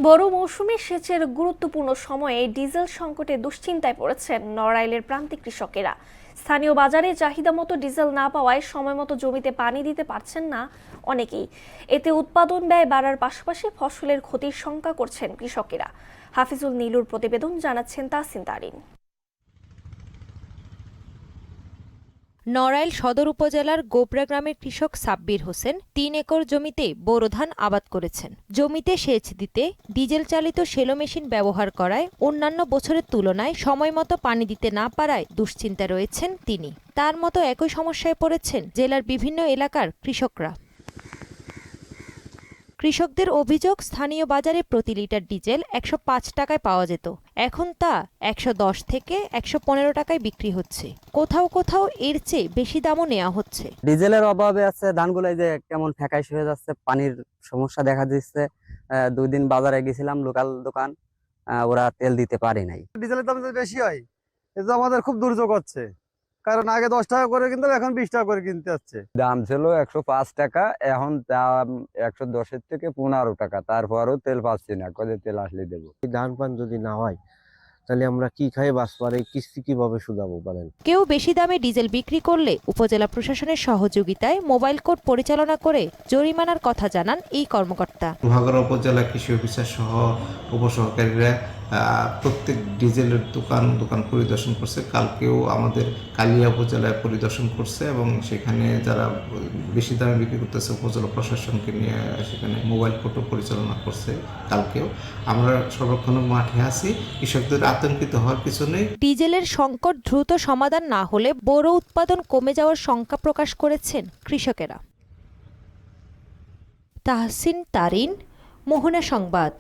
বড় মৌসুমে সেচের গুরুত্বপূর্ণ সময়ে ডিজেল সংকটে দুশ্চিন্তায় পড়েছেন নড়াইলের প্রান্তিক কৃষকেরা। স্থানীয় বাজারে চাহিদা মতো ডিজেল না পাওয়ায় সময় মতো জমিতে পানি দিতে পারছেন না অনেকেই। এতে উৎপাদন ব্যয় বাড়ার পাশাপাশি ফসলের ক্ষতির শঙ্কা করছেন কৃষকেরা। হাফিজুল নীলুর প্রতিবেদন, জানাচ্ছেন তাসিন তারিন। নড়াইল সদর উপজেলার গোবরা গ্রামের কৃষক সাব্বির হোসেন ৩ একর জমিতে বোরো ধান আবাদ করেছেন। জমিতে সেচ দিতে ডিজেল চালিত সেলো মেশিন ব্যবহার করায় অন্যান্য বছরের তুলনায় সময়মতো পানি দিতে না পারায় দুশ্চিন্তায় রয়েছেন তিনি। তার মতো একই সমস্যায় পড়েছেন জেলার বিভিন্ন এলাকার কৃষকরা। কৃষকদের অভিযোগ, স্থানীয় বাজারে প্রতি লিটার ডিজেল ১০৫ টাকায় পাওয়া যেত, এখন তা ১১০ থেকে ১১৫ টাকায় বিক্রি হচ্ছে। কোথাও কোথাও এর চেয়ে বেশি দামও নেওয়া হচ্ছে। ডিজেলের অভাবে আছে ধানগুলাই যে কেমন ফ্যাকাশ হয়ে যাচ্ছে, পানির সমস্যা দেখা দিচ্ছে। ২ দিন বাজারে গেছিলাম, লোকাল দোকান, ওরা তেল দিতে পারে নাই। ডিজেলের দাম যদি বেশি হয় এটা আমাদের খুব দুর্যোগ হচ্ছে, কারণ আগে ১০ টাকা করে কিনতাম, এখন ২০ টাকা করে কিনতে হচ্ছে। দাম ছিল ১০৫ টাকা, এখন দাম ১১০ থেকে ১৫ টাকা। তারপরও তেল পাচ্ছি না, কবে তেল আসলে দেবো। ধান পান যদি না হয় তাহলে আমরা কি খাই বাঁচবো, আর এই কিস্তি কিভাবে শুধাবো বলেন? কেউ বেশি দামে ডিজেল বিক্রি করলে উপজেলা প্রশাসনের সহযোগিতায় মোবাইল কোর্ট পরিচালনা করে জরিমানার কথা জানান এই কর্মকর্তা। লোহাগড়া উপজেলা কৃষি অফিসার সহ উপসহকারীরা প্রত্যেক ডিজেলের দোকান পরিদর্শন করছে। কালকেও আমাদের কালিয়া উপজেলায় পরিদর্শন করছে এবং সেখানে যারা বেশি দামে বিক্রি করতেছে উপজেলা প্রশাসনকে নিয়ে সেখানে মোবাইল কোর্টও পরিচালনা করছে। কালকেও আমরা সর্বক্ষণ মাঠে আছি, কৃষকদের আতঙ্কিত হওয়ার কিছু নেই। ডিজেলের সংকট দ্রুত সমাধান না হলে বোরো উৎপাদন কমে যাওয়ার শঙ্কা প্রকাশ করেছেন কৃষকেরা। তাহসিন তারিন, মোহনা সংবাদ।